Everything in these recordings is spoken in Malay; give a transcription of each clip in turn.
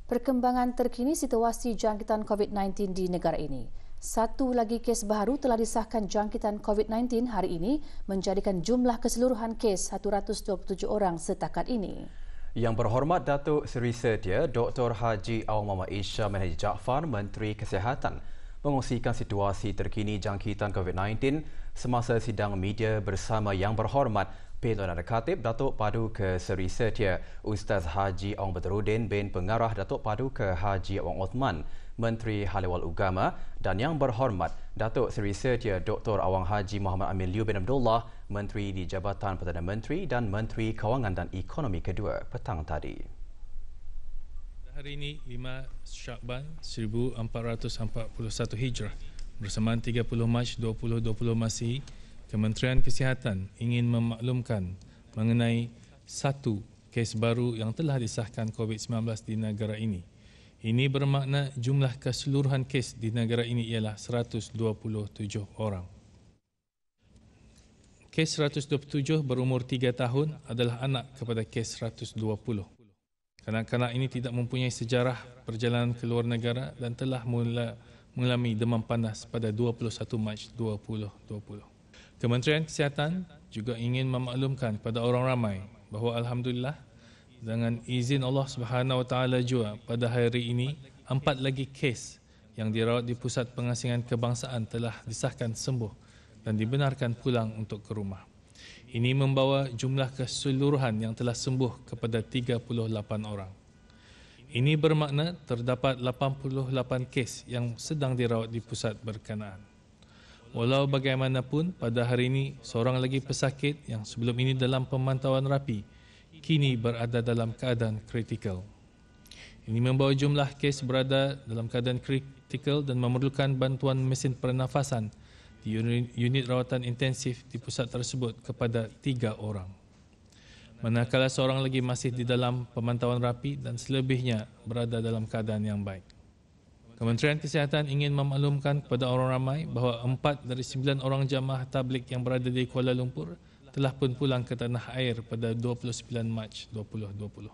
Perkembangan terkini situasi jangkitan COVID-19 di negara ini. Satu lagi kes baru telah disahkan jangkitan COVID-19 hari ini menjadikan jumlah keseluruhan kes 127 orang setakat ini. Yang berhormat Datuk Seri Sedia Dr. Haji Awang Muhammad Isha Menhaji Jaafar, Menteri Kesihatan, mengongsikan situasi terkini jangkitan COVID-19 semasa sidang media bersama Yang Berhormat Perdana Katib Datuk Paduka Seri Sedia Ustaz Haji Awang Badruddin bin Pengarah Datuk Paduka Haji Awang Othman, Menteri Hal Ehwal Agama, dan Yang Berhormat Datuk Seri Sedia Dr. Awang Haji Muhammad Amin Liu bin Abdullah, Menteri di Jabatan Perdana Menteri dan Menteri Kewangan dan Ekonomi kedua petang tadi. Hari ini 5 Syakban 1441 Hijrah bersamaan 30 Mac 2020 Masihi, Kementerian Kesihatan ingin memaklumkan mengenai satu kes baru yang telah disahkan COVID-19 di negara ini. Ini bermakna jumlah keseluruhan kes di negara ini ialah 127 orang. Kes 127 berumur 3 tahun adalah anak kepada kes 120. Kanak-kanak ini tidak mempunyai sejarah perjalanan ke luar negara dan telah mengalami demam panas pada 21 Mac 2020. Kementerian Kesihatan juga ingin memaklumkan kepada orang ramai bahawa alhamdulillah dengan izin Allah Subhanahu Wa Taala jua pada hari ini 4 lagi kes yang dirawat di Pusat Pengasingan Kebangsaan telah disahkan sembuh dan dibenarkan pulang untuk ke rumah. Ini membawa jumlah keseluruhan yang telah sembuh kepada 38 orang. Ini bermakna terdapat 88 kes yang sedang dirawat di pusat berkenaan. Walau bagaimanapun, pada hari ini seorang lagi pesakit yang sebelum ini dalam pemantauan rapi kini berada dalam keadaan kritikal. Ini membawa jumlah kes berada dalam keadaan kritikal dan memerlukan bantuan mesin pernafasan di unit rawatan intensif di pusat tersebut kepada 3 orang. Manakala seorang lagi masih di dalam pemantauan rapi dan selebihnya berada dalam keadaan yang baik. Kementerian Kesihatan ingin memaklumkan kepada orang ramai bahawa 4 dari 9 orang jamaah tabligh yang berada di Kuala Lumpur telah pun pulang ke tanah air pada 29 Mac 2020.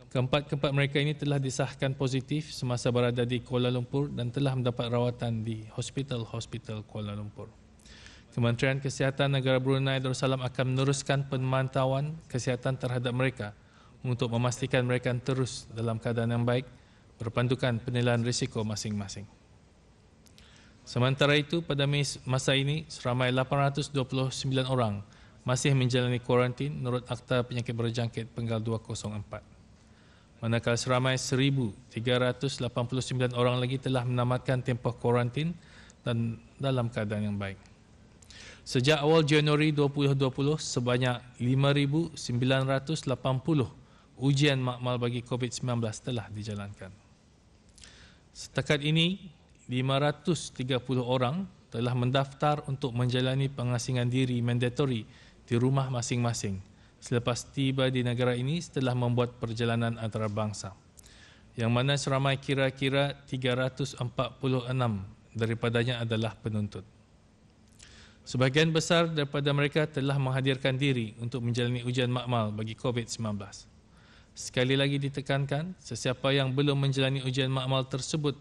Keempat mereka ini telah disahkan positif semasa berada di Kuala Lumpur dan telah mendapat rawatan di hospital Kuala Lumpur. Kementerian Kesihatan Negara Brunei Darussalam akan meneruskan pemantauan kesihatan terhadap mereka untuk memastikan mereka terus dalam keadaan yang baik berpandukan penilaian risiko masing-masing. Sementara itu, pada masa ini, seramai 829 orang masih menjalani kuarantin menurut Akta Penyakit Berjangkit Penggal 204. Manakala seramai 1,389 orang lagi telah menamatkan tempoh kuarantin dan dalam keadaan yang baik. Sejak awal Januari 2020, sebanyak 5,980 ujian makmal bagi COVID-19 telah dijalankan. Setakat ini, 530 orang telah mendaftar untuk menjalani pengasingan diri mandatori di rumah masing-masing selepas tiba di negara ini setelah membuat perjalanan antarabangsa, yang mana seramai kira-kira 346 daripadanya adalah penuntut. Sebahagian besar daripada mereka telah menghadirkan diri untuk menjalani ujian makmal bagi COVID-19. Sekali lagi ditekankan, sesiapa yang belum menjalani ujian makmal tersebut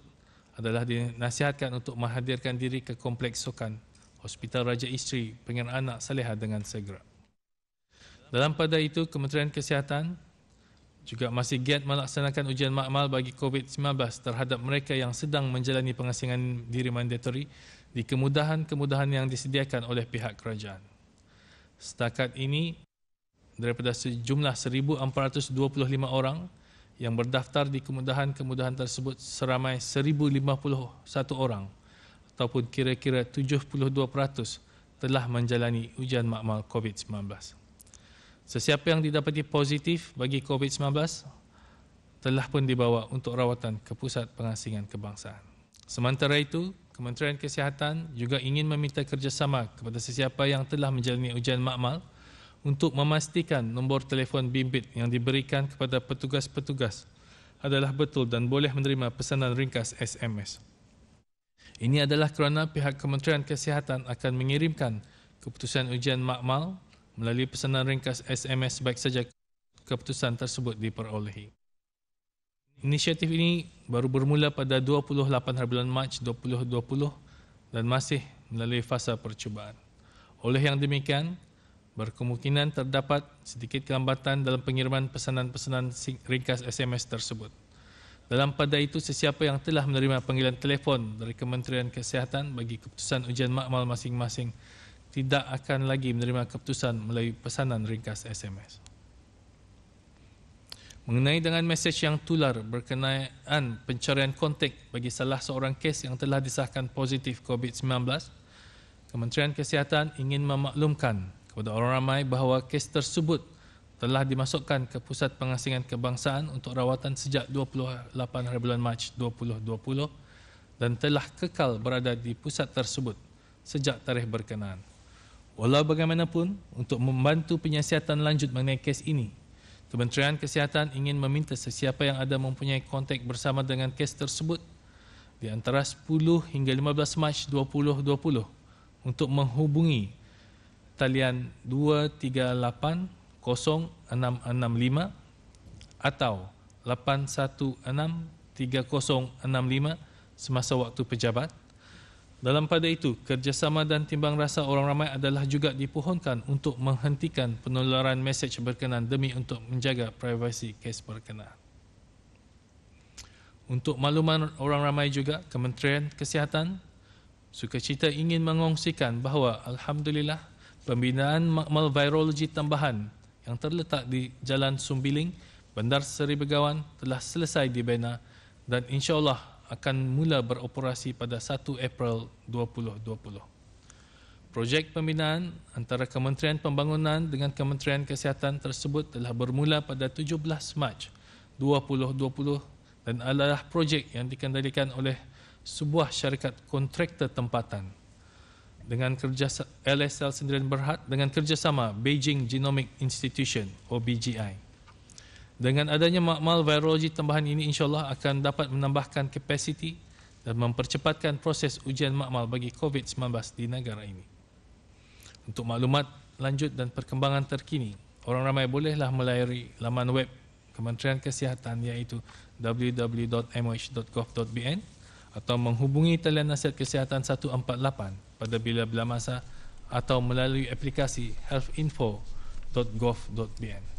adalah dinasihatkan untuk menghadirkan diri ke Kompleks Sukan, Hospital Raja Isteri, Pengenalan Anak Saleha dengan segera. Dalam pada itu, Kementerian Kesihatan juga masih giat melaksanakan ujian makmal bagi COVID-19 terhadap mereka yang sedang menjalani pengasingan diri mandatori di kemudahan-kemudahan yang disediakan oleh pihak kerajaan. Setakat ini, daripada sejumlah 1,425 orang yang berdaftar di kemudahan-kemudahan tersebut, seramai 1,051 orang ataupun kira-kira 72% telah menjalani ujian makmal COVID-19. Sesiapa yang didapati positif bagi COVID-19 telah pun dibawa untuk rawatan ke Pusat Pengasingan Kebangsaan. Sementara itu, Kementerian Kesihatan juga ingin meminta kerjasama kepada sesiapa yang telah menjalani ujian makmal untuk memastikan nombor telefon bimbit yang diberikan kepada petugas-petugas adalah betul dan boleh menerima pesanan ringkas SMS. Ini adalah kerana pihak Kementerian Kesihatan akan mengirimkan keputusan ujian makmal melalui pesanan ringkas SMS baik saja keputusan tersebut diperolehi. Inisiatif ini baru bermula pada 28 hari bulan Mac 2020 dan masih melalui fasa percubaan. Oleh yang demikian, berkemungkinan terdapat sedikit kelambatan dalam pengiriman pesanan-pesanan ringkas SMS tersebut. Dalam pada itu, sesiapa yang telah menerima panggilan telefon dari Kementerian Kesihatan bagi keputusan ujian makmal masing-masing tidak akan lagi menerima keputusan melalui pesanan ringkas SMS. Mengenai dengan mesej yang tular berkenaan pencarian kontak bagi salah seorang kes yang telah disahkan positif COVID-19, Kementerian Kesihatan ingin memaklumkan kepada orang ramai bahawa kes tersebut telah dimasukkan ke Pusat Pengasingan Kebangsaan untuk rawatan sejak 28 hari bulan Mac 2020 dan telah kekal berada di pusat tersebut sejak tarikh berkenaan. Walau bagaimanapun, untuk membantu penyiasatan lanjut mengenai kes ini, Kementerian Kesihatan ingin meminta sesiapa yang ada mempunyai kontak bersama dengan kes tersebut di antara 10 hingga 15 Mac 2020 untuk menghubungi talian 2380665 atau 8163065 semasa waktu pejabat. Dalam pada itu, kerjasama dan timbang rasa orang ramai adalah juga dipohonkan untuk menghentikan penularan mesej berkenaan demi untuk menjaga privasi kes berkenaan. Untuk makluman orang ramai juga, Kementerian Kesihatan sukacita ingin mengongsikan bahawa Alhamdulillah, pembinaan makmal virologi tambahan yang terletak di Jalan Sumbiling, Bandar Seri Begawan telah selesai dibina dan insyaAllah akan mula beroperasi pada 1 April 2020. Projek pembinaan antara Kementerian Pembangunan dengan Kementerian Kesihatan tersebut telah bermula pada 17 Mac 2020 dan adalah projek yang dikendalikan oleh sebuah syarikat kontraktor tempatan dengan kerja LSL Sendirian Berhad dengan kerjasama Beijing Genomic Institution (BGI). Dengan adanya makmal virologi tambahan ini, insyaAllah akan dapat menambahkan kapasiti dan mempercepatkan proses ujian makmal bagi COVID-19 di negara ini. Untuk maklumat lanjut dan perkembangan terkini, orang ramai bolehlah melayari laman web Kementerian Kesihatan iaitu www.moh.gov.bn atau menghubungi talian nasihat kesihatan 148 pada bila-bila masa atau melalui aplikasi healthinfo.gov.bn.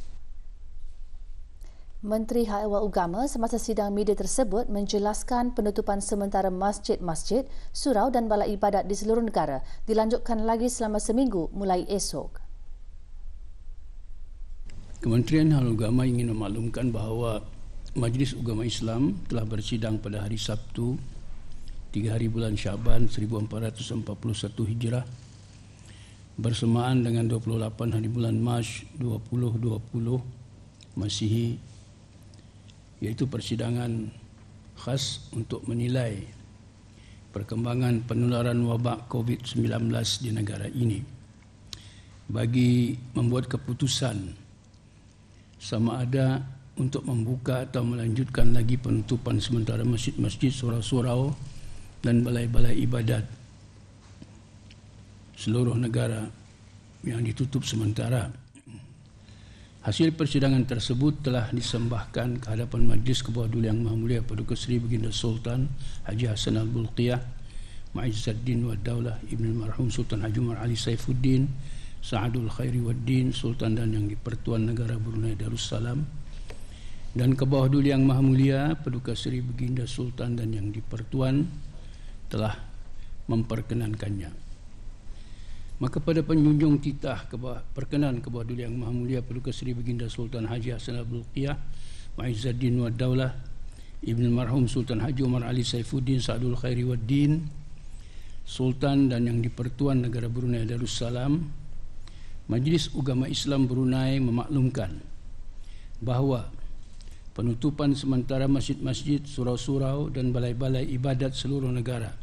Menteri Hal Ehwal Agama semasa sidang media tersebut menjelaskan penutupan sementara masjid-masjid, surau dan balai ibadat di seluruh negara dilanjutkan lagi selama seminggu mulai esok. Kementerian Hal Agama ingin memaklumkan bahawa Majlis Ugama Islam telah bersidang pada hari Sabtu 3 hari bulan Syaban 1441 Hijrah bersamaan dengan 28 hari bulan Mac 2020 Masihi, iaitu persidangan khas untuk menilai perkembangan penularan wabak COVID-19 di negara ini bagi membuat keputusan sama ada untuk membuka atau melanjutkan lagi penutupan sementara masjid-masjid, surau-surau dan balai-balai ibadat seluruh negara yang ditutup sementara. Hasil persidangan tersebut telah disembahkan ke hadapan Majlis Kebawah Duli Yang Maha Mulia Paduka Seri Baginda Sultan Haji Hassan Al-Bulqiyah Ma'izzaddin wa Daulah Ibn Marhum Sultan Haji Umar Ali Saifuddin Sa'adul Khairi wa Din Sultan dan Yang di-Pertuan Negara Brunei Darussalam dan Kebawah Duli Yang Maha Mulia Paduka Seri Baginda Sultan dan Yang di-Pertuan telah memperkenankannya. Maka pada penjunjung titah perkenan Kebawah Duli Yang Maha Mulia Paduka Seri Baginda Sultan Haji Hassan Al-Bulqiyah Ma'izzaddin wa Daulah Ibn Marhum Sultan Haji Umar Ali Saifuddin Sa'adul Khairi wa Din Sultan dan Yang di-Pertuan Negara Brunei Darussalam, Majlis Ugama Islam Brunei memaklumkan bahawa penutupan sementara masjid-masjid, surau-surau dan balai-balai ibadat seluruh negara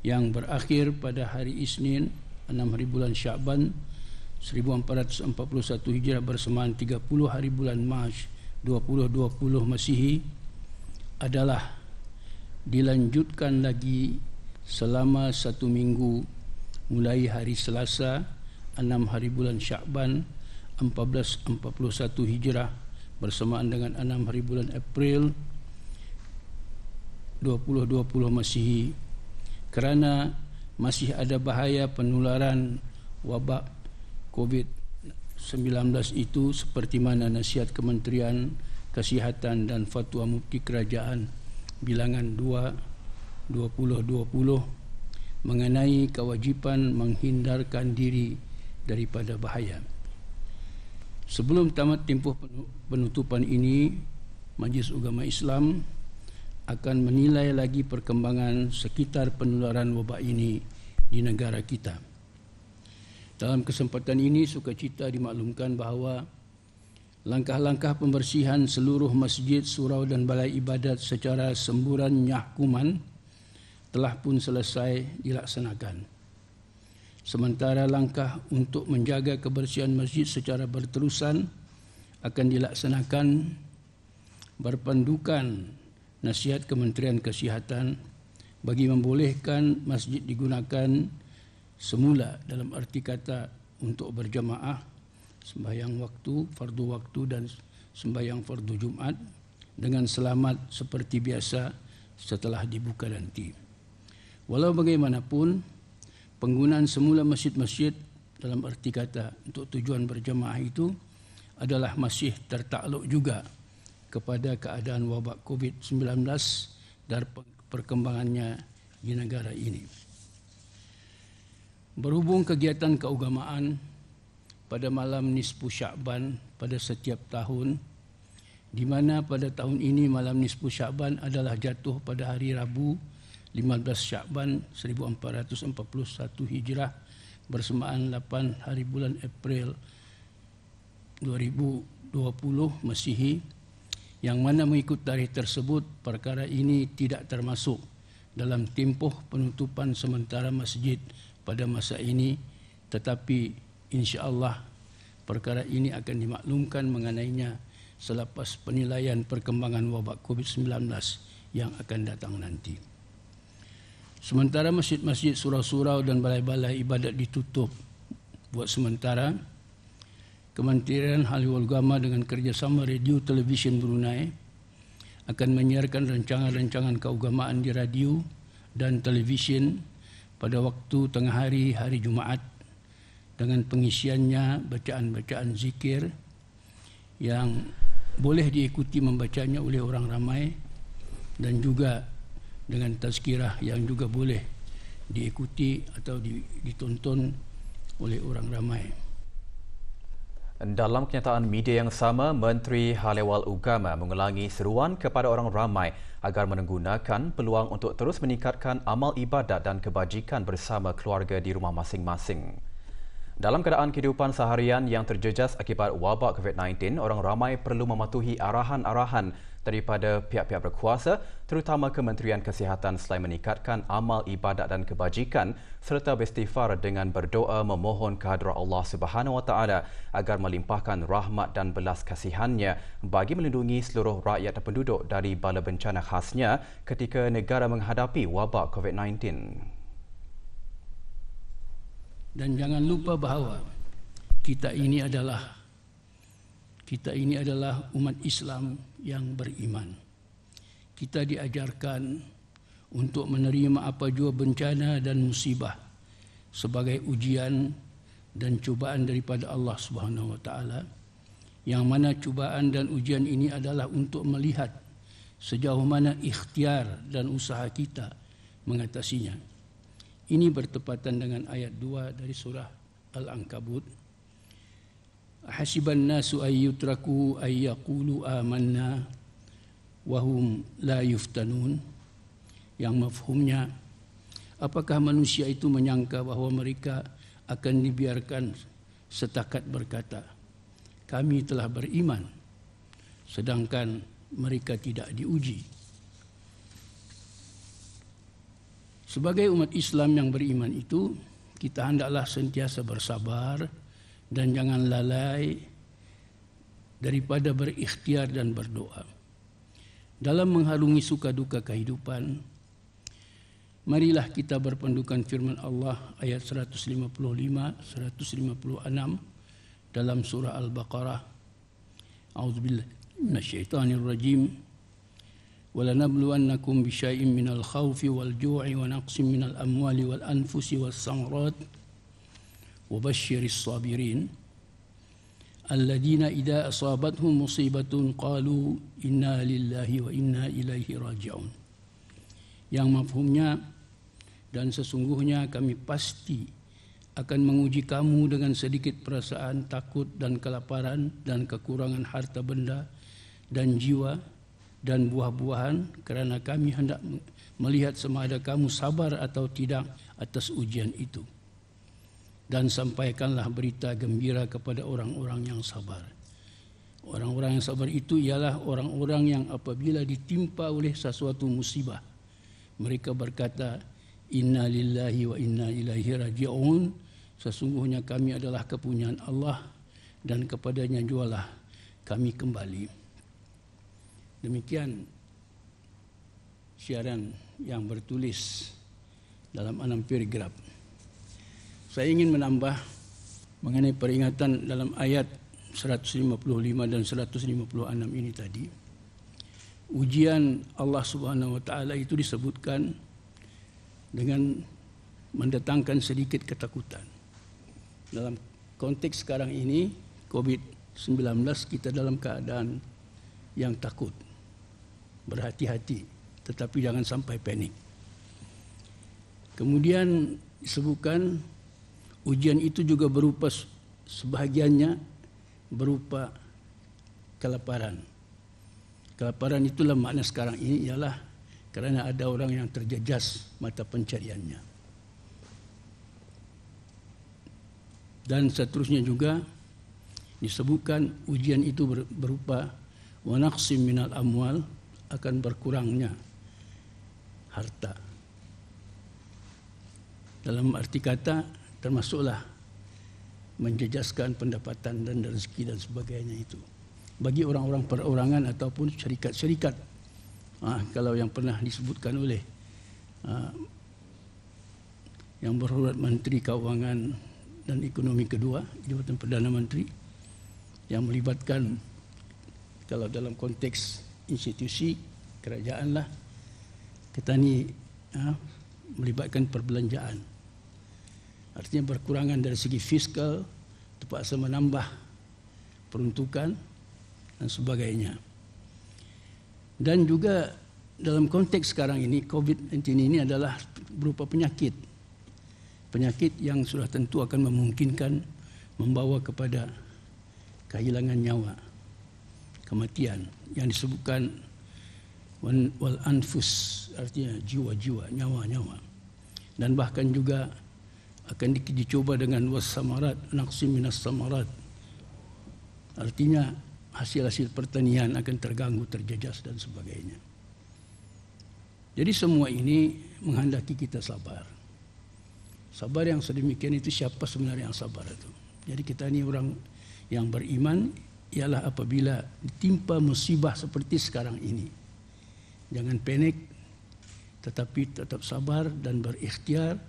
yang berakhir pada hari Isnin 6 hari bulan Syaban 1441 Hijrah bersamaan 30 hari bulan Mac 2020 Masihi adalah dilanjutkan lagi selama 1 minggu mulai hari Selasa 6 hari bulan Syaban 1441 Hijrah bersamaan dengan 6 hari bulan April 2020 Masihi kerana masih ada bahaya penularan wabak COVID-19 itu, seperti mana nasihat Kementerian Kesihatan dan Fatwa Mufti Kerajaan bilangan 2/2020 mengenai kewajipan menghindarkan diri daripada bahaya. Sebelum tamat tempoh penutupan ini, Majlis Ugama Islam akan menilai lagi perkembangan sekitar penularan wabak ini di negara kita. Dalam kesempatan ini, sukacita dimaklumkan bahawa langkah-langkah pembersihan seluruh masjid, surau dan balai ibadat secara semburan nyahkuman telah pun selesai dilaksanakan. Sementara langkah untuk menjaga kebersihan masjid secara berterusan akan dilaksanakan berpandukan nasihat Kementerian Kesihatan bagi membolehkan masjid digunakan semula, dalam arti kata untuk berjamaah, sembahyang waktu, fardu waktu dan sembahyang fardu Jumat dengan selamat seperti biasa setelah dibuka nanti. Walau bagaimanapun, penggunaan semula masjid-masjid dalam arti kata untuk tujuan berjamaah itu adalah masih tertakluk juga kepada keadaan wabak COVID-19 dan perkembangannya di negara ini. Berhubung kegiatan keagamaan pada malam nisfu Sya'ban pada setiap tahun, di mana pada tahun ini malam nisfu Sya'ban adalah jatuh pada hari Rabu 15 Sya'ban 1441 Hijrah bersamaan 8 hari bulan April 2020 Masihi, yang mana mengikut tarikh tersebut perkara ini tidak termasuk dalam tempoh penutupan sementara masjid pada masa ini, tetapi insya-Allah perkara ini akan dimaklumkan mengenainya selepas penilaian perkembangan wabak COVID-19 yang akan datang nanti. Sementara masjid-masjid, surau-surau dan balai-balai ibadat ditutup buat sementara, Kementerian Halil Agama dengan kerjasama Radio Televisyen Brunei akan menyiarkan rancangan-rancangan keagamaan di radio dan televisyen pada waktu tengah hari Jumaat dengan pengisiannya bacaan-bacaan zikir yang boleh diikuti membacanya oleh orang ramai, dan juga dengan tazkirah yang juga boleh diikuti atau ditonton oleh orang ramai. Dalam kenyataan media yang sama, Menteri Halewal Ugama mengulangi seruan kepada orang ramai agar menggunakan peluang untuk terus meningkatkan amal ibadat dan kebajikan bersama keluarga di rumah masing-masing. Dalam keadaan kehidupan seharian yang terjejas akibat wabak COVID-19, orang ramai perlu mematuhi arahan-arahan daripada pihak-pihak berkuasa, terutama Kementerian Kesihatan, selain meningkatkan amal ibadat dan kebajikan serta beristighfar dengan berdoa memohon kehadrat Allah Subhanahu Wa Taala agar melimpahkan rahmat dan belas kasihannya bagi melindungi seluruh rakyat dan penduduk dari bala bencana khasnya ketika negara menghadapi wabak COVID-19. Dan jangan lupa bahawa kita ini adalah umat Islam yang beriman. Kita diajarkan untuk menerima apa jua bencana dan musibah sebagai ujian dan cubaan daripada Allah Subhanahu Wa Taala, yang mana cubaan dan ujian ini adalah untuk melihat sejauh mana ikhtiar dan usaha kita mengatasinya. Ini bertepatan dengan ayat 2 dari surah Al-Ankabut. Hasiban nasu ayyutraku ayyaqulu amanna wahum la yuftanun, yang mafhumnya, apakah manusia itu menyangka bahawa mereka akan dibiarkan setakat berkata kami telah beriman, sedangkan mereka tidak diuji. Sebagai umat Islam yang beriman itu, kita hendaklah sentiasa bersabar dan jangan lalai daripada berikhtiar dan berdoa. Dalam mengharungi suka duka kehidupan, marilah kita berpandukan firman Allah ayat 155, 156 dalam surah Al-Baqarah. A'udzubillahi minasyaitonirrajim. وَلَنَبْلُوَنَّكُمْ بِشَيْءٍ مِنَ الْخَوْفِ وَالْجُوعِ وَنَقْصٍ مِنَ الْأَمْوَالِ وَالْأَنْفُسِ وَالثَّمَرَاتِ وَبَشِّرِ الصَّابِرِينَ الَّذِينَ إِذَا أَصَابَتْهُمْ مُصِيبَةٌ قَالُوا إِنَّا لِلَّهِ وَإِنَّا إِلَيْهِ راجعون. Yang mafhumnya, dan sesungguhnya kami pasti akan menguji kamu dengan sedikit perasaan takut dan kelaparan dan kekurangan harta benda dan jiwa dan buah-buahan, kerana kami hendak melihat sama ada kamu sabar atau tidak atas ujian itu. Dan sampaikanlah berita gembira kepada orang-orang yang sabar. Orang-orang yang sabar itu ialah orang-orang yang apabila ditimpa oleh sesuatu musibah, mereka berkata, Inna lillahi wa inna ilaihi raji'un. Sesungguhnya kami adalah kepunyaan Allah dan kepadanya jualah kami kembali. Demikian siaran yang bertulis dalam 6 paragraf. Saya ingin menambah mengenai peringatan dalam ayat 155 dan 156 ini tadi. Ujian Allah Subhanahu wa taala itu disebutkan dengan mendatangkan sedikit ketakutan. Dalam konteks sekarang ini, COVID-19, kita dalam keadaan yang takut, berhati-hati, tetapi jangan sampai panik. Kemudian disebutkan ujian itu juga berupa, sebahagiannya berupa kelaparan. Kelaparan itulah makna sekarang ini ialah kerana ada orang yang terjejas mata pencariannya. Dan seterusnya juga disebutkan ujian itu berupa wa naqsim minal amwal, akan berkurangnya harta. Dalam arti kata termasuklah menjejaskan pendapatan dan rezeki dan sebagainya itu. Bagi orang-orang perorangan ataupun syarikat-syarikat. Kalau yang pernah disebutkan oleh Yang Berhormat Menteri Keuangan dan Ekonomi kedua, Jabatan Perdana Menteri, yang melibatkan, kalau dalam konteks institusi kerajaan lah, kita ni melibatkan perbelanjaan. Artinya berkurangan dari segi fiskal, terpaksa menambah peruntukan dan sebagainya. Dan juga dalam konteks sekarang ini, COVID-19 ini adalah berupa penyakit. Penyakit yang sudah tentu akan memungkinkan membawa kepada kehilangan nyawa, kematian, yang disebutkan wal anfus, artinya jiwa-jiwa, nyawa-nyawa. Dan bahkan juga akan dicoba dengan was-samarat, naqsim minas samarat. Artinya hasil-hasil pertanian akan terganggu, terjejas dan sebagainya. Jadi semua ini menghendaki kita sabar. Sabar yang sedemikian itu, siapa sebenarnya yang sabar itu? Jadi kita ini orang yang beriman ialah apabila ditimpa musibah seperti sekarang ini, jangan panik, tetapi tetap sabar dan berikhtiar,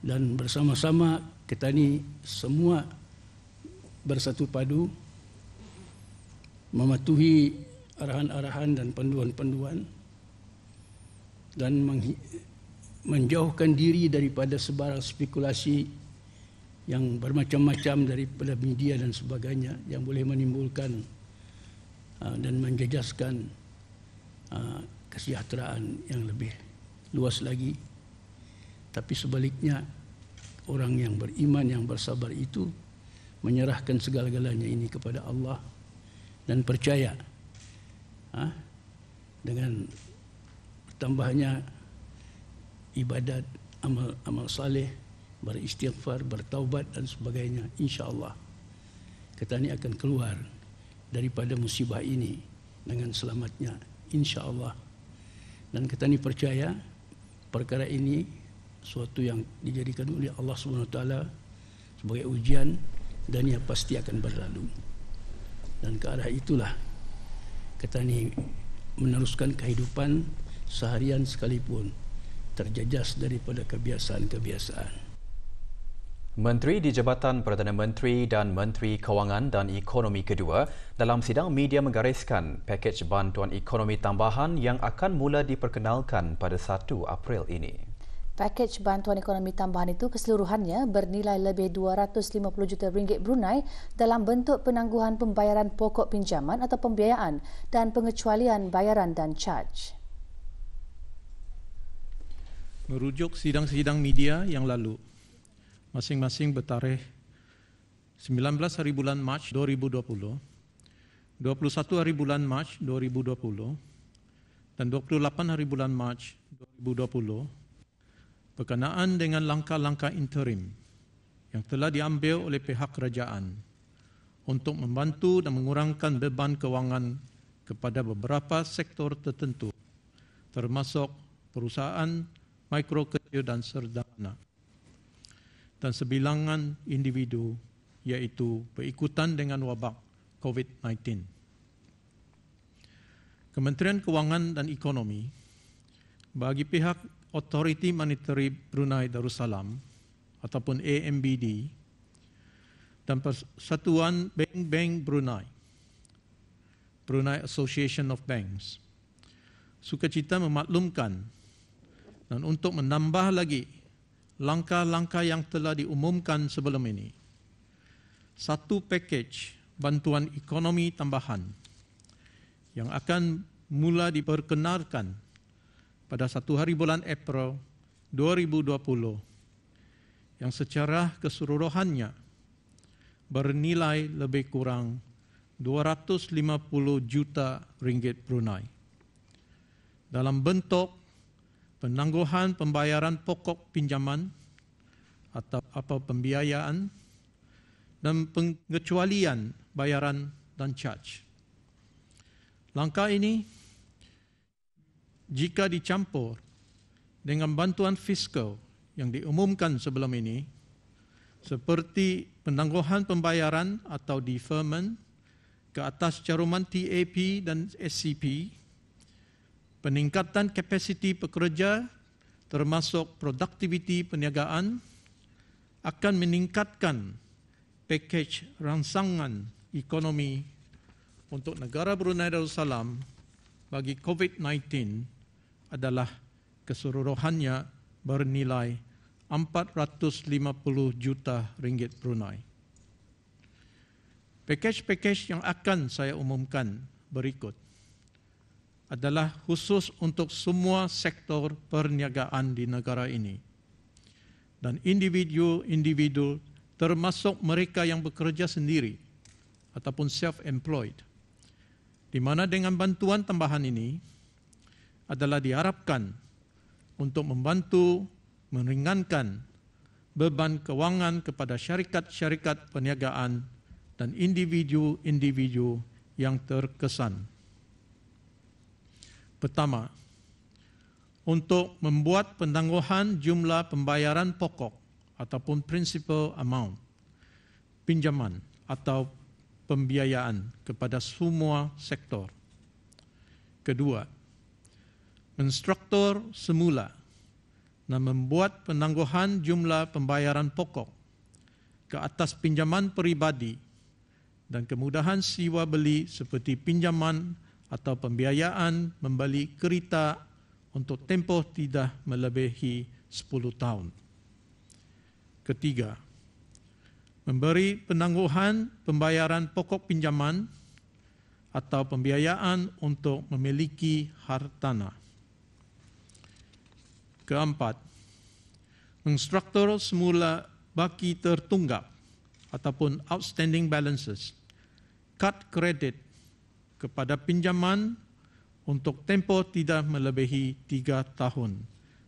dan bersama-sama kita ini semua bersatu padu mematuhi arahan-arahan dan panduan-panduan dan menjauhkan diri daripada sebarang spekulasi yang bermacam-macam daripada media dan sebagainya yang boleh menimbulkan dan menjejaskan kesejahteraan yang lebih luas lagi. Tapi sebaliknya, orang yang beriman, yang bersabar itu menyerahkan segala-galanya ini kepada Allah dan percaya dengan tambahnya ibadat, amal saleh, beristighfar, bertaubat dan sebagainya, insya-Allah kita ini akan keluar daripada musibah ini dengan selamatnya, insya-Allah. Dan kita ini percaya perkara ini suatu yang dijadikan oleh Allah SWT sebagai ujian, dan ia pasti akan berlalu. Dan ke arah itulah kita ini meneruskan kehidupan seharian sekalipun terjejas daripada kebiasaan-kebiasaan. Menteri di Jabatan Perdana Menteri dan Menteri Kewangan dan Ekonomi kedua dalam sidang media menggariskan pakej bantuan ekonomi tambahan yang akan mula diperkenalkan pada 1 April ini. Pakej bantuan ekonomi tambahan itu keseluruhannya bernilai lebih 250 juta ringgit Brunei dalam bentuk penangguhan pembayaran pokok pinjaman atau pembiayaan dan pengecualian bayaran dan caj. Merujuk sidang-sidang media yang lalu, masing-masing bertarikh 19 hari bulan Mac 2020, 21 hari bulan Mac 2020 dan 28 hari bulan Mac 2020 berkenaan dengan langkah-langkah interim yang telah diambil oleh pihak kerajaan untuk membantu dan mengurangkan beban kewangan kepada beberapa sektor tertentu termasuk perusahaan mikro, kecil dan sederhana dan sebilangan individu iaitu berikutan dengan wabak COVID-19. Kementerian Kewangan dan Ekonomi bagi pihak Authority Monetary Brunei Darussalam ataupun AMBD dan Persatuan Bank-Bank Brunei, Brunei Association of Banks, sukacita memaklumkan dan untuk menambah lagi langkah-langkah yang telah diumumkan sebelum ini, satu pakej bantuan ekonomi tambahan yang akan mula diperkenalkan pada 1 hari bulan April 2020 yang secara keseluruhannya bernilai lebih kurang 250 juta ringgit Brunei dalam bentuk penangguhan pembayaran pokok pinjaman atau pembiayaan dan pengecualian bayaran dan caj. Langkah ini jika dicampur dengan bantuan fiskal yang diumumkan sebelum ini seperti penangguhan pembayaran atau deferment ke atas caruman TAP dan SCP, peningkatan kapasiti pekerja termasuk produktiviti perniagaan akan meningkatkan pakej rangsangan ekonomi untuk negara Brunei Darussalam bagi COVID-19 adalah keseluruhannya bernilai 450 juta ringgit Brunei. Pakej-pakej yang akan saya umumkan berikut adalah khusus untuk semua sektor perniagaan di negara ini dan individu-individu termasuk mereka yang bekerja sendiri ataupun self-employed, di mana dengan bantuan tambahan ini adalah diharapkan untuk membantu meringankan beban kewangan kepada syarikat-syarikat perniagaan dan individu-individu yang terkesan. Pertama, untuk membuat penangguhan jumlah pembayaran pokok ataupun principal amount pinjaman atau pembiayaan kepada semua sektor. Kedua, menstruktur semula dan membuat penangguhan jumlah pembayaran pokok ke atas pinjaman peribadi dan kemudahan sewa beli seperti pinjaman atau pembiayaan membeli kereta untuk tempoh tidak melebihi 10 tahun. Ketiga, memberi penangguhan pembayaran pokok pinjaman atau pembiayaan untuk memiliki hartanah. Keempat, menstruktur semula baki tertunggak ataupun outstanding balances, kad kredit kepada pinjaman untuk tempoh tidak melebihi 3 tahun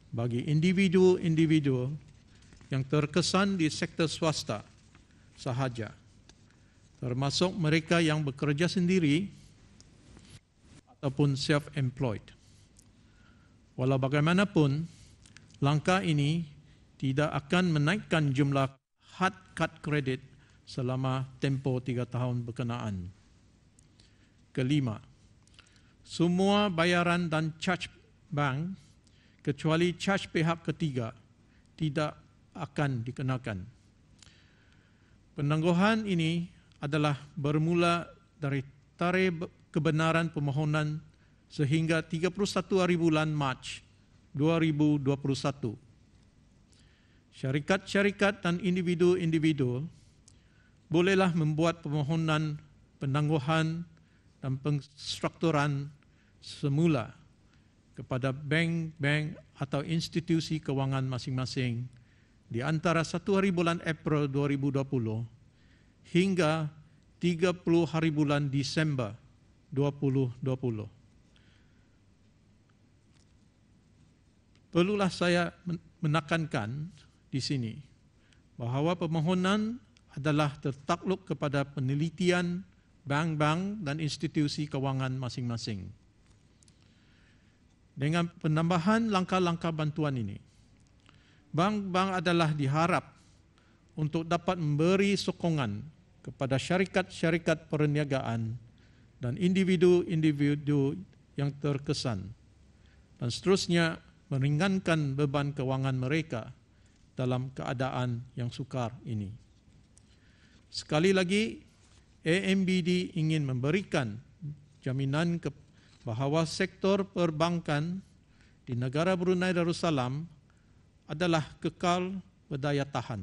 bagi individu-individu yang terkesan di sektor swasta sahaja, termasuk mereka yang bekerja sendiri ataupun self-employed. Walau bagaimanapun, langkah ini tidak akan menaikkan jumlah kad kredit selama tempoh 3 tahun berkenaan. Kelima, semua bayaran dan caj bank kecuali caj pihak ketiga tidak akan dikenakan Penangguhan ini adalah bermula dari tarikh kebenaran permohonan sehingga 31 hari bulan Mac 2021. Syarikat-syarikat dan individu-individu bolehlah membuat permohonan penangguhan dan penstrukturan semula kepada bank-bank atau institusi kewangan masing-masing di antara 1 hari bulan April 2020 hingga 30 hari bulan Disember 2020. Perlulah saya menekankan di sini bahawa permohonan adalah tertakluk kepada penelitian bank-bank dan institusi kewangan masing-masing. Dengan penambahan langkah-langkah bantuan ini, bank-bank adalah diharap untuk dapat memberi sokongan kepada syarikat-syarikat perniagaan dan individu-individu yang terkesan dan seterusnya meringankan beban kewangan mereka dalam keadaan yang sukar ini. Sekali lagi, AMBD ingin memberikan jaminan bahawa sektor perbankan di negara Brunei Darussalam adalah kekal berdaya tahan,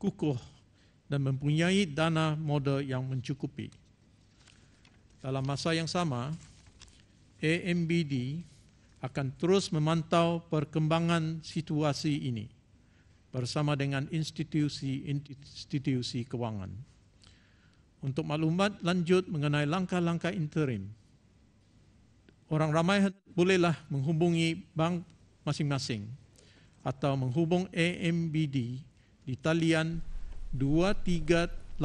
kukuh dan mempunyai dana modal yang mencukupi. Dalam masa yang sama, AMBD akan terus memantau perkembangan situasi ini bersama dengan institusi-institusi kewangan. Untuk maklumat lanjut mengenai langkah-langkah interim, orang ramai bolehlah menghubungi bank masing-masing atau menghubung AMBD di talian 2388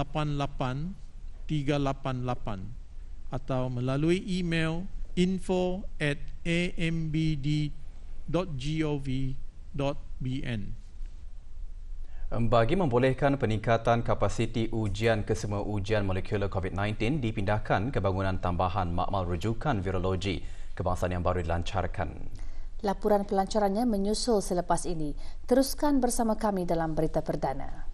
atau melalui email info@ambd.gov.bn. Bagi membolehkan peningkatan kapasiti ujian kesemua ujian molekular COVID-19 dipindahkan ke bangunan tambahan makmal rujukan virologi, kebangsaan yang baru dilancarkan. Laporan pelancarannya menyusul selepas ini. Teruskan bersama kami dalam berita perdana.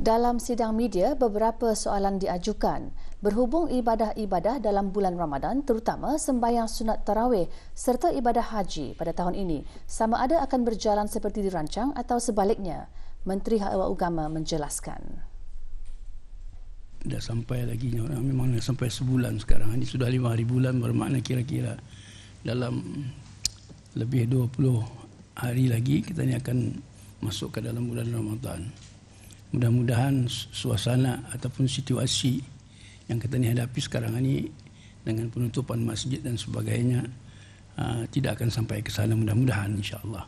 Dalam sidang media, beberapa soalan diajukan berhubung ibadah-ibadah dalam bulan Ramadan, terutama sembahyang sunat tarawih serta ibadah haji pada tahun ini, sama ada akan berjalan seperti dirancang atau sebaliknya. Menteri Hak Ehwal Agama menjelaskan. Dah sampai lagi orang, memang dah sampai sebulan sekarang. Ini sudah 5 hari bulan, bermakna kira-kira dalam lebih 20 hari lagi kita ni akan masuk ke dalam bulan Ramadan. Mudah-mudahan suasana ataupun situasi yang kita ni hadapi sekarang ini dengan penutupan masjid dan sebagainya tidak akan sampai ke sana, mudah-mudahan insya-Allah.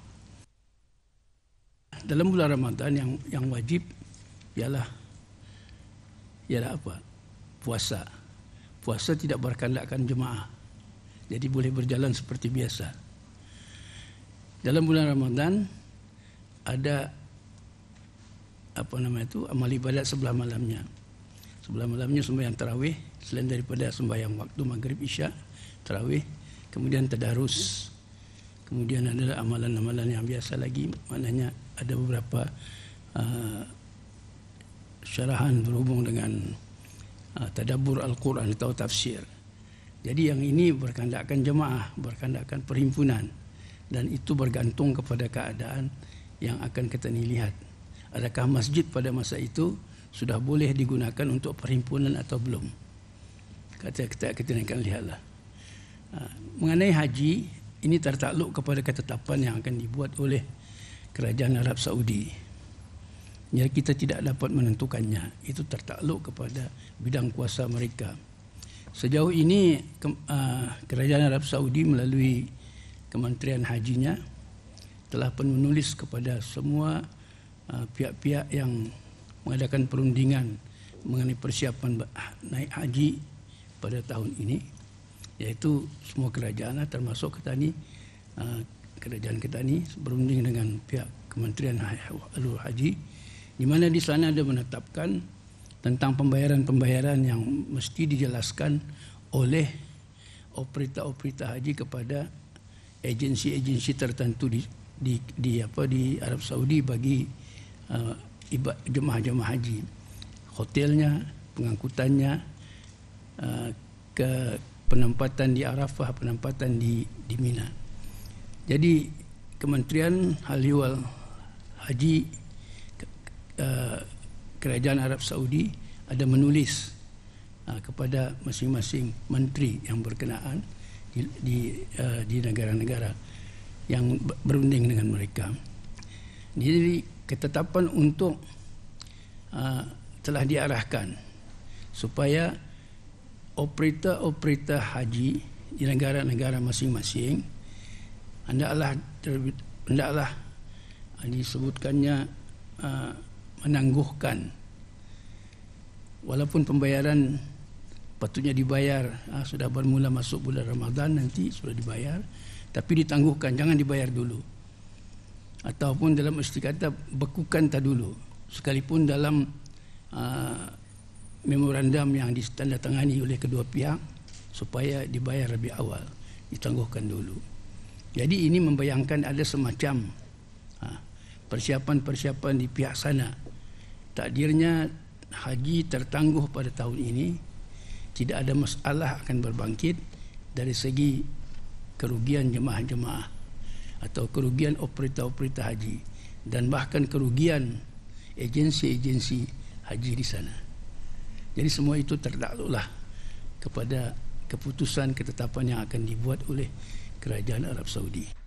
Dalam bulan Ramadan yang wajib ialah apa? Puasa. Puasa tidak berkandakkan jemaah. Jadi boleh berjalan seperti biasa. Dalam bulan Ramadan ada amal ibadat sebelah malamnya. Sebelah malamnya sembahyang tarawih, selain daripada sembahyang waktu maghrib isya, tarawih, kemudian tadarus. Kemudian adalah amalan-amalan yang biasa lagi, maknanya ada beberapa syarahan berhubung dengan tadabbur Al-Quran atau tafsir. Jadi yang ini berkandakkan jemaah, berkandakkan perhimpunan, dan itu bergantung kepada keadaan yang akan kita lihat. Adakah masjid pada masa itu sudah boleh digunakan untuk perhimpunan atau belum? Kita akan lihatlah. Mengenai haji, ini tertakluk kepada ketetapan yang akan dibuat oleh Kerajaan Arab Saudi. Jadi kita tidak dapat menentukannya. Itu tertakluk kepada bidang kuasa mereka. Sejauh ini Kerajaan Arab Saudi melalui Kementerian Hajinya telah pun menulis kepada semua pihak-pihak yang mengadakan perundingan mengenai persiapan naik haji pada tahun ini, iaitu semua kerajaan termasuk kerajaan kita ni berunding dengan pihak Kementerian Haji, di mana di sana ada menetapkan tentang pembayaran-pembayaran yang mesti dijelaskan oleh operator-operator haji kepada agensi-agensi tertentu di Arab Saudi bagi jemaah-jemaah haji, hotelnya, pengangkutannya, ke penempatan di Arafah, penempatan di Mina. Jadi Kementerian Hal-Ehwal Haji Kerajaan Arab Saudi ada menulis kepada masing-masing menteri yang berkenaan di negara-negara yang berunding dengan mereka. Jadi ketetapan untuk telah diarahkan supaya operator-operator haji di negara-negara masing-masing hendaklah disebutkannya menangguhkan, walaupun pembayaran patutnya dibayar sudah bermula masuk bulan Ramadan, nanti sudah dibayar, tapi ditangguhkan, jangan dibayar dulu, ataupun dalam istilah kata bekukan tak dulu, sekalipun dalam memorandum yang ditandatangani oleh kedua pihak supaya dibayar lebih awal, ditangguhkan dulu. Jadi ini membayangkan ada semacam persiapan-persiapan di pihak sana. Takdirnya haji tertangguh pada tahun ini, tidak ada masalah akan berbangkit dari segi kerugian jemaah-jemaah atau kerugian operator-operator haji dan bahkan kerugian agensi-agensi haji di sana. Jadi semua itu tertakluklah kepada keputusan ketetapan yang akan dibuat oleh Kerajaan Arab Saudi.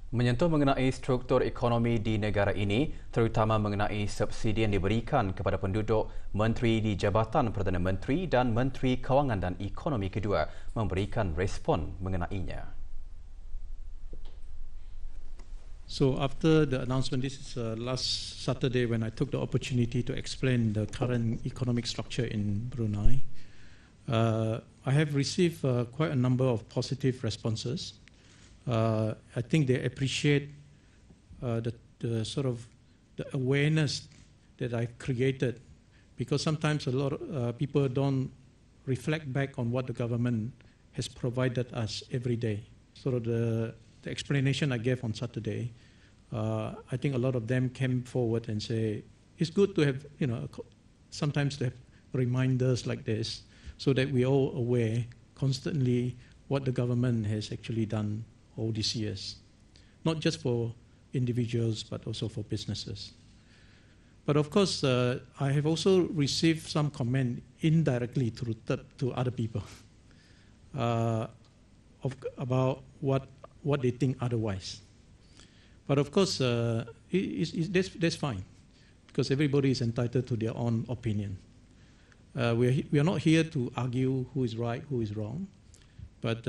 Menyentuh mengenai struktur ekonomi di negara ini, terutama mengenai subsidi yang diberikan kepada penduduk, Menteri di Jabatan Perdana Menteri dan Menteri Kewangan dan Ekonomi kedua memberikan respon mengenainya. So after the announcement, this is last Saturday when I took the opportunity to explain the current economic structure in Brunei. I have received quite a number of positive responses. I think they appreciate the sort of the awareness that I've created, because sometimes a lot of people don't reflect back on what the government has provided us every day. Sort of the explanation I gave on Saturday, I think a lot of them came forward and say, it's good to have, sometimes to have reminders like this so that we're all aware constantly what the government has actually done all these years, not just for individuals but also for businesses. But of course, I have also received some comment indirectly to other people about what they think otherwise. But of course, that's fine, because everybody is entitled to their own opinion. We are not here to argue who is right, who is wrong, but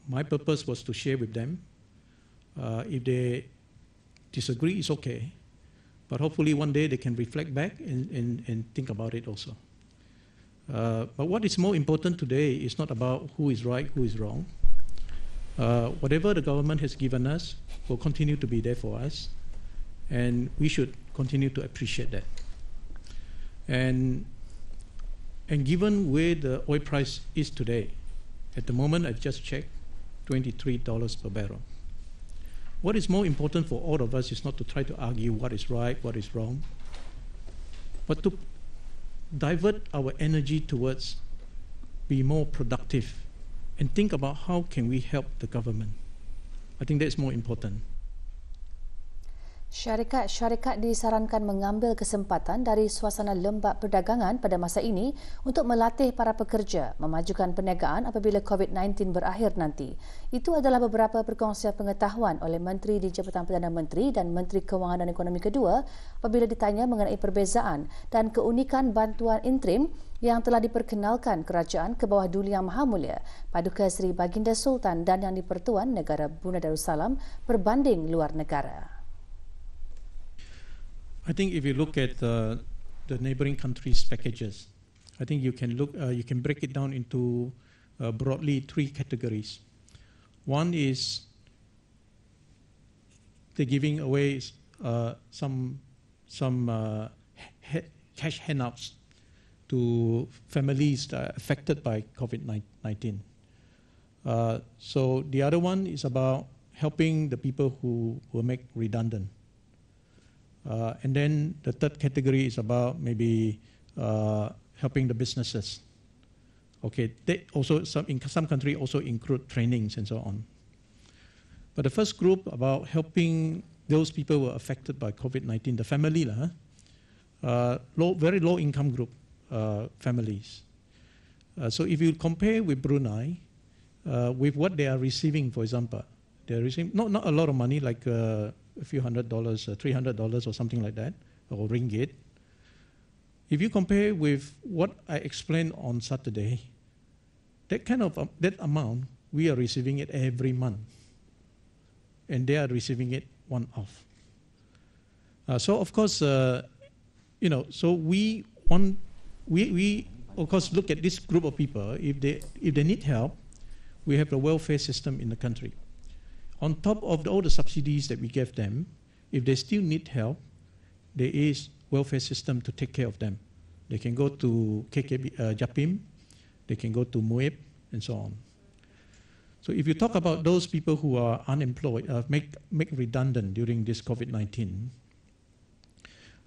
my purpose was to share with them. If they disagree, it's okay, but hopefully one day they can reflect back and think about it also. But what is more important today is not about who is right, who is wrong. Whatever the government has given us will continue to be there for us, and we should continue to appreciate that. And given where the oil price is today, at the moment I've just checked, $23 per barrel. What is more important for all of us is not to try to argue what is right, what is wrong, but to divert our energy towards be more productive and think about how can we help the government. I think that's more important. Syarikat-syarikat disarankan mengambil kesempatan dari suasana lembap perdagangan pada masa ini untuk melatih para pekerja memajukan perniagaan apabila COVID-19 berakhir nanti. Itu adalah beberapa perkongsian pengetahuan oleh Menteri di Jabatan Perdana Menteri dan Menteri Kewangan dan Ekonomi kedua apabila ditanya mengenai perbezaan dan keunikan bantuan interim yang telah diperkenalkan kerajaan ke bawah Duli Yang Maha Mulia Paduka Seri Baginda Sultan dan Yang di-Pertuan Negara Brunei Darussalam berbanding luar negara. I think if you look at the neighboring countries' packages, I think you can break it down into broadly 3 categories. One is they're giving away some cash handouts to families that are affected by COVID-19. So the other one is about helping the people who were made redundant. And then the third category is about maybe helping the businesses. Okay, they also in some countries also include trainings and so on. But the first group about helping those people who were affected by COVID-19, the family, very low income group families. So if you compare with Brunei, with what they are receiving, for example, they are receiving not a lot of money, like a few $100, $300 or something like that, or ringgit. If you compare with what I explained on Saturday, that amount, we are receiving it every month, and they are receiving it one-off. So of course, so we of course look at this group of people. If they need help, we have a welfare system in the country. On top of all the subsidies that we give them, if they still need help, there is welfare system to take care of them. They can go to KKB, Japim, they can go to Muib, and so on. So if you talk about those people who are unemployed, make redundant during this COVID-19,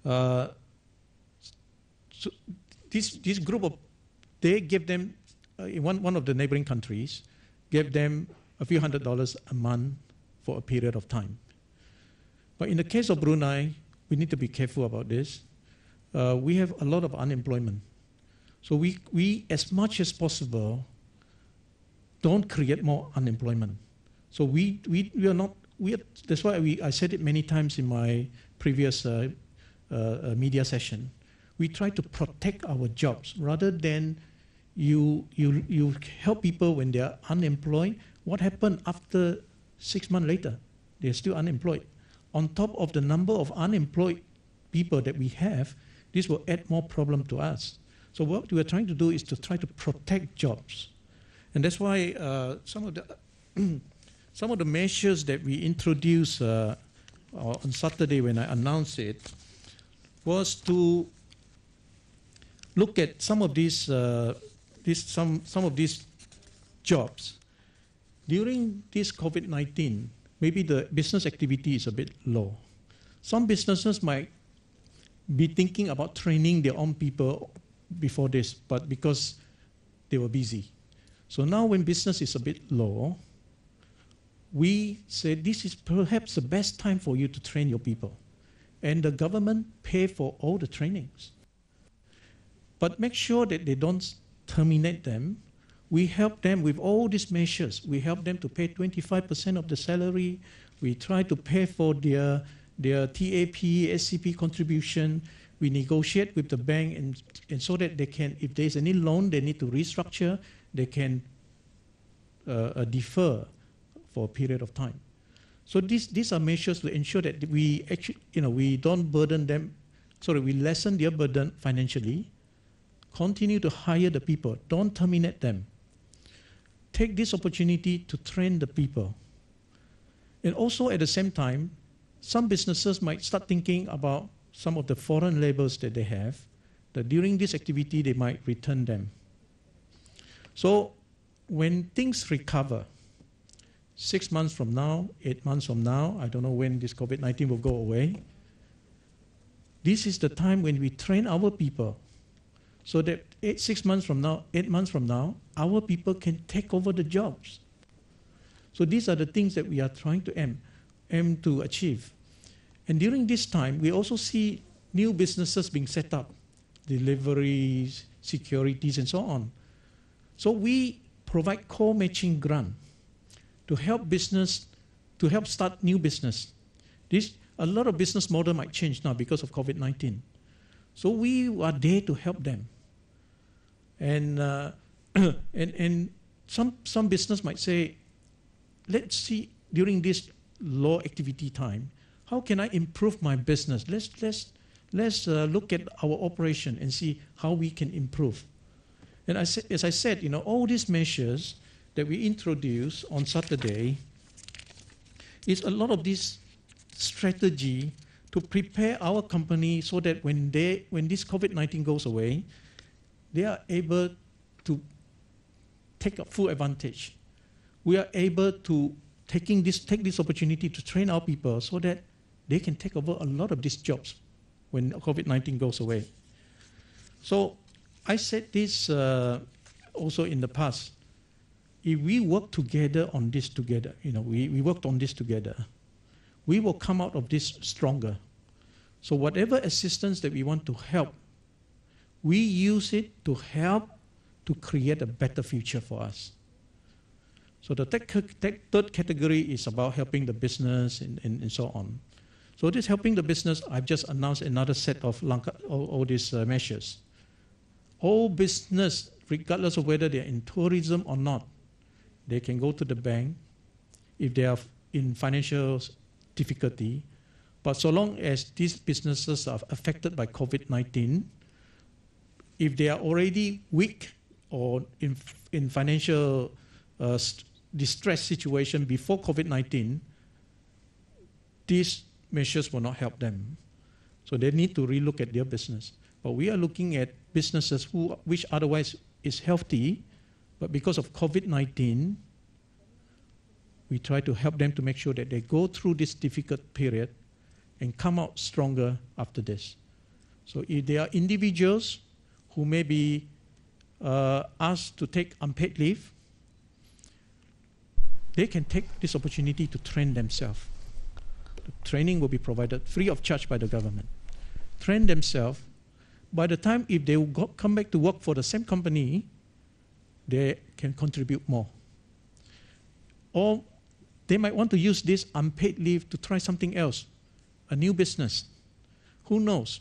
so this group of, they give them, in one of the neighboring countries, gave them a few $100s a month for a period of time. But in the case of Brunei, we need to be careful about this. We have a lot of unemployment. So we as much as possible, don't create more unemployment. So we are not, that's why I said it many times in my previous media session. We try to protect our jobs rather than you help people when they are unemployed. What happened after 6 months later? They're still unemployed. On top of the number of unemployed people that we have, this will add more problem to us. So what we are trying to do is to try to protect jobs. And that's why some of the measures that we introduced on Saturday when I announced it was to look at some of these some of these jobs. During this COVID-19, maybe the business activity is a bit low. Some businesses might be thinking about training their own people before this, but because they were busy. So now when business is a bit low, we say this is perhaps the best time for you to train your people. And the government pay for all the trainings. But make sure that they don't terminate them. We help them with all these measures. We help them to pay 25% of the salary. We try to pay for their TAP, SCP contribution. We negotiate with the bank and so that they can, if there's any loan they need to restructure, they can defer for a period of time. So these are measures to ensure that we actually, we don't burden them, so that we lessen their burden financially, continue to hire the people, don't terminate them. Take this opportunity to train the people. And also at the same time, some businesses might start thinking about some of the foreign labors that they have, that during this activity they might return them. So when things recover, 6 months from now, 8 months from now, I don't know when this COVID-19 will go away, this is the time when we train our people so that 6 months from now, 8 months from now, our people can take over the jobs. So these are the things that we are trying to aim to achieve. And during this time, we also see new businesses being set up, deliveries, securities, and so on. So we provide co-matching grant to help business, to help start new business. A lot of business model might change now because of COVID-19. So we are there to help them. And and some business might say, let's see during this low activity time, how can I improve my business? Let's look at our operation and see how we can improve. And as I said, all these measures that we introduced on Saturday is a lot of this strategy to prepare our company so that when this COVID-19 goes away, they are able to take a full advantage. We are able to take this opportunity to train our people so that they can take over a lot of these jobs when COVID-19 goes away. So I said this also in the past. If we work together on this together, we worked on this together, we will come out of this stronger. So whatever assistance that we want to help, we use it to help to create a better future for us. So the third category is about helping the business and so on. So this helping the business, I've just announced another set of all these measures. All business, regardless of whether they're in tourism or not, they can go to the bank if they are in financial difficulty. But so long as these businesses are affected by COVID-19, if they are already weak or in financial distress situation before COVID-19, these measures will not help them. So they need to relook at their business. But we are looking at businesses which otherwise is healthy, but because of COVID-19, we try to help them to make sure that they go through this difficult period and come out stronger after this. So if there are individuals who may be asked to take unpaid leave, they can take this opportunity to train themselves. The training will be provided free of charge by the government. Train themselves. By the time if they come back to work for the same company, they can contribute more. Or they might want to use this unpaid leave to try something else, a new business. Who knows?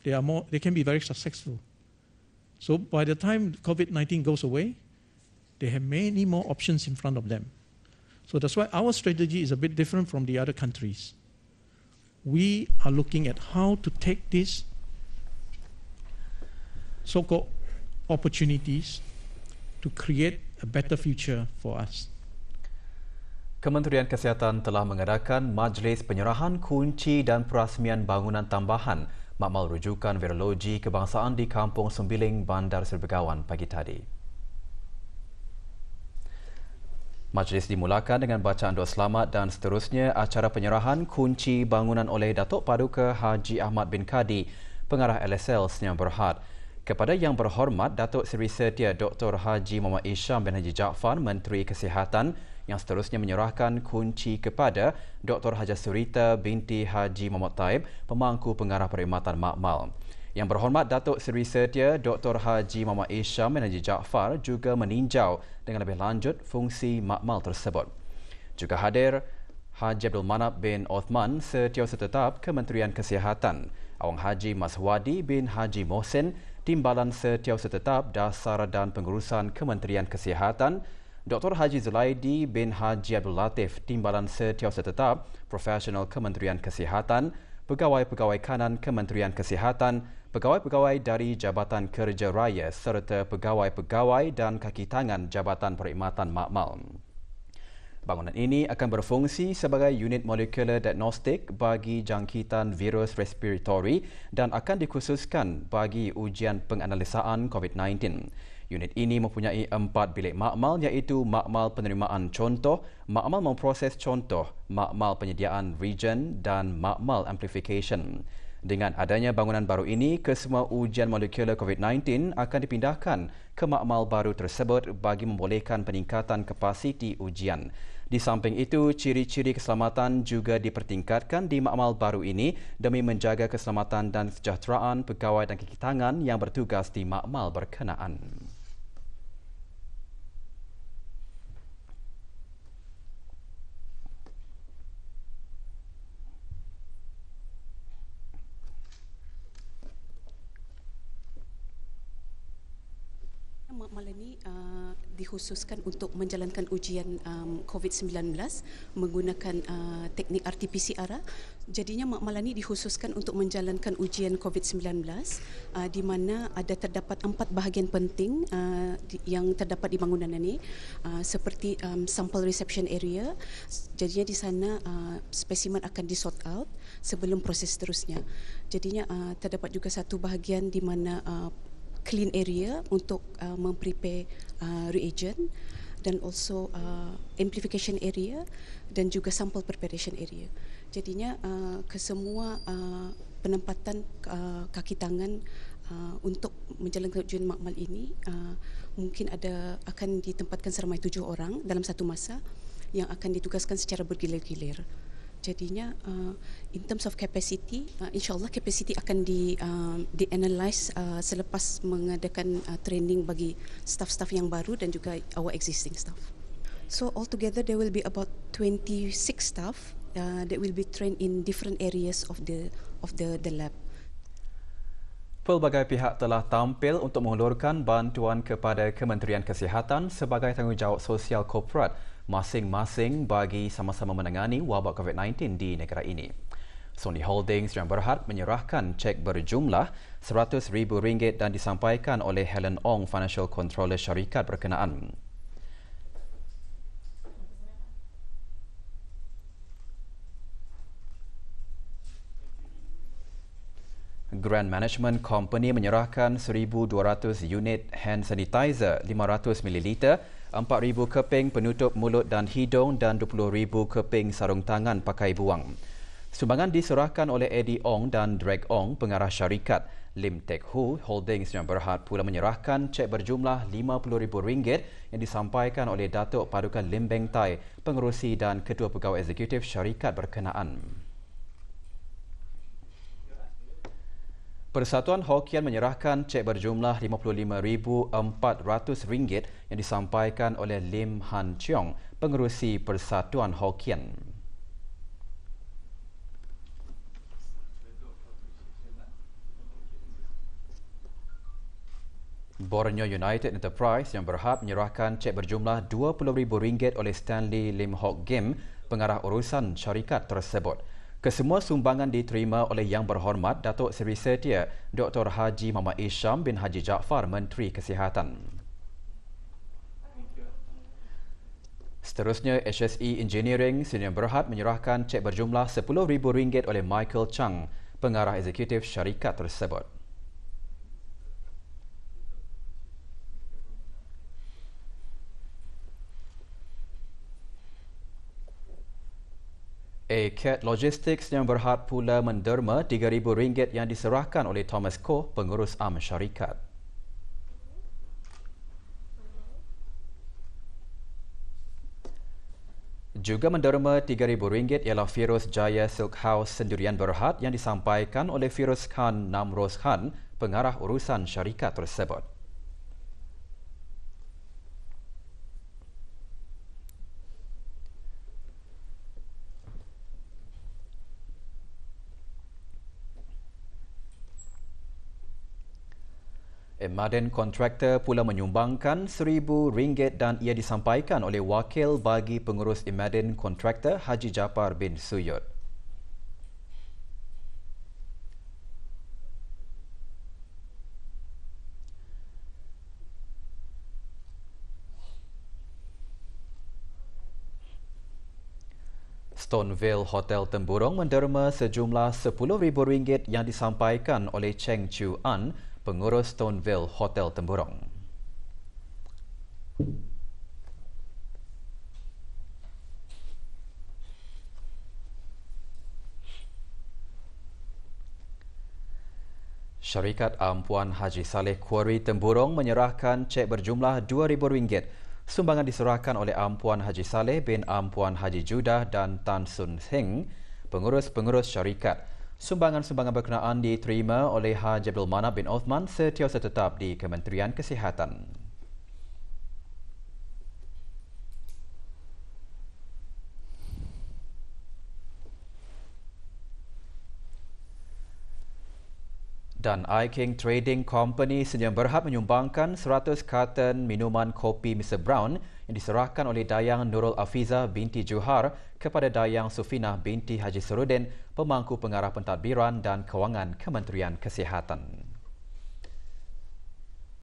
They can be very successful. So by the time COVID-19 goes away, they have many more options in front of them. So that's why our strategy is a bit different from the other countries. We are looking at how to take these so-called opportunities to create a better future for us. Kementerian Kesihatan telah mengadakan majlis penyerahan kunci dan perasmian bangunan tambahan makmal rujukan virologi kebangsaan di Kampung Sembiling, Bandar Seri Begawan pagi tadi. Majlis dimulakan dengan bacaan doa selamat dan seterusnya acara penyerahan kunci bangunan oleh Datuk Paduka Haji Ahmad bin Kadi, Pengarah LSL Senyam Berhad. Kepada Yang Berhormat Datuk Seri Setia Dr. Haji Muhammad Isham bin Haji Jaafar, Menteri Kesihatan, yang seterusnya menyerahkan kunci kepada Dr. Haja Surita binti Haji Muhammad Taib, Pemangku Pengarah Perkhidmatan Makmal. Yang Berhormat Datuk Seri Setia Dr. Haji Muhammad Isham bin Haji Jaafar juga meninjau dengan lebih lanjut fungsi makmal tersebut. Juga hadir Haji Abdul Manap bin Othman, Setiausaha Tetap Kementerian Kesihatan, Awang Haji Maswadi bin Haji Mohsin, Timbalan Setiausaha Tetap Dasar dan Pengurusan Kementerian Kesihatan, Dr. Haji Zulaidi bin Haji Abdul Latif, Timbalan Setiausaha Tetap Profesional Kementerian Kesihatan, Pegawai-pegawai kanan Kementerian Kesihatan, pegawai-pegawai dari Jabatan Kerja Raya serta pegawai-pegawai dan kaki tangan Jabatan Perkhidmatan Makmal. Bangunan ini akan berfungsi sebagai unit molekular diagnostik bagi jangkitan virus respiratori dan akan dikhususkan bagi ujian penganalisaan COVID-19. Unit ini mempunyai 4 bilik makmal iaitu makmal penerimaan contoh, makmal memproses contoh, makmal penyediaan reagen dan makmal amplification. Dengan adanya bangunan baru ini, kesemua ujian molekular COVID-19 akan dipindahkan ke makmal baru tersebut bagi membolehkan peningkatan kapasiti ujian. Di samping itu, ciri-ciri keselamatan juga dipertingkatkan di makmal baru ini demi menjaga keselamatan dan kesejahteraan pegawai dan kaki tangan yang bertugas di makmal berkenaan. Mak Malani dikhususkan untuk menjalankan ujian COVID-19 menggunakan teknik RT-PCR. Jadinya Mak Malani dikhususkan untuk menjalankan ujian COVID-19 di mana ada terdapat 4 bahagian penting yang terdapat di bangunan ini, seperti sample reception area. Jadinya di sana spesimen akan di-sort out sebelum proses seterusnya. Jadinya terdapat juga satu bahagian di mana clean area untuk memprepare reagent, dan also amplification area dan juga sample preparation area. Jadinya kesemua penempatan kaki tangan untuk menjalankan ujian makmal ini mungkin akan ditempatkan seramai 7 orang dalam satu masa yang akan ditugaskan secara bergilir-gilir. Jadinya in terms of capacity, insyaAllah capacity akan di-analyze selepas mengadakan training bagi staff-staff yang baru dan juga our existing staff. So altogether there will be about 26 staff that will be trained in different areas of the lab. Pelbagai pihak telah tampil untuk menghulurkan bantuan kepada Kementerian Kesihatan sebagai tanggungjawab sosial korporat masing-masing bagi sama-sama menangani wabak COVID-19 di negara ini. Sony Holdings yang Berhad menyerahkan cek berjumlah RM100,000 dan disampaikan oleh Helen Ong, Financial Controller syarikat berkenaan. Grand Management Company menyerahkan 1,200 unit hand sanitizer 500 ml, 4,000 keping penutup mulut dan hidung dan 20,000 keping sarung tangan pakai buang. Sumbangan diserahkan oleh Eddie Ong dan Drake Ong, pengarah syarikat. Lim Teck Hu Holdings yang Berhad pula menyerahkan cek berjumlah RM50,000 yang disampaikan oleh Datuk Paduka Lim Beng Tai, pengerusi dan ketua pegawai eksekutif syarikat berkenaan. Persatuan Hokian menyerahkan cek berjumlah RM55,400 yang disampaikan oleh Lim Han Cheong, pengerusi Persatuan Hokian. Borneo United Enterprise yang Berhad menyerahkan cek berjumlah RM20,000 oleh Stanley Lim Hock Gim, pengarah urusan syarikat tersebut. Kesemua sumbangan diterima oleh Yang Berhormat Datuk Seri Setia Dr. Haji Muhammad Isham bin Haji Jaafar, Menteri Kesihatan. Seterusnya, HSE Engineering Sdn Berhad menyerahkan cek berjumlah RM10,000 oleh Michael Chang, pengarah eksekutif syarikat tersebut. ACAT Logistics yang Berhad pula menderma RM3,000 yang diserahkan oleh Thomas Koh, pengurus am syarikat. Juga menderma RM3,000 ialah Firoz Jaya Silk House Sendirian Berhad yang disampaikan oleh Firoz Khan Namroz Khan, pengarah urusan syarikat tersebut. Emaden Kontraktor pula menyumbangkan RM1,000 dan ia disampaikan oleh wakil bagi pengurus Emaden Kontraktor Haji Japar bin Suyud. Stoneville Hotel Temburong menderma sejumlah RM10,000 yang disampaikan oleh Cheng Chu An, pengurus Stoneville Hotel Temburong. Syarikat Ampuan Haji Saleh Quarry Temburong menyerahkan cek berjumlah RM2,000. Sumbangan diserahkan oleh Ampuan Haji Saleh bin Ampuan Haji Judah dan Tan Sun Heng, pengurus-pengurus syarikat. Sumbangan-sumbangan berkenaan diterima oleh Haji Abdul Manap bin Othman, setiausaha tetap di Kementerian Kesihatan. Dan iKing Trading Company senyum berhad menyumbangkan 100 karton minuman kopi Mr. Brown yang diserahkan oleh Dayang Nurul Afiza binti Johar kepada Dayang Sufinah binti Haji Sarudin, pemangku pengarah pentadbiran dan kewangan Kementerian Kesihatan.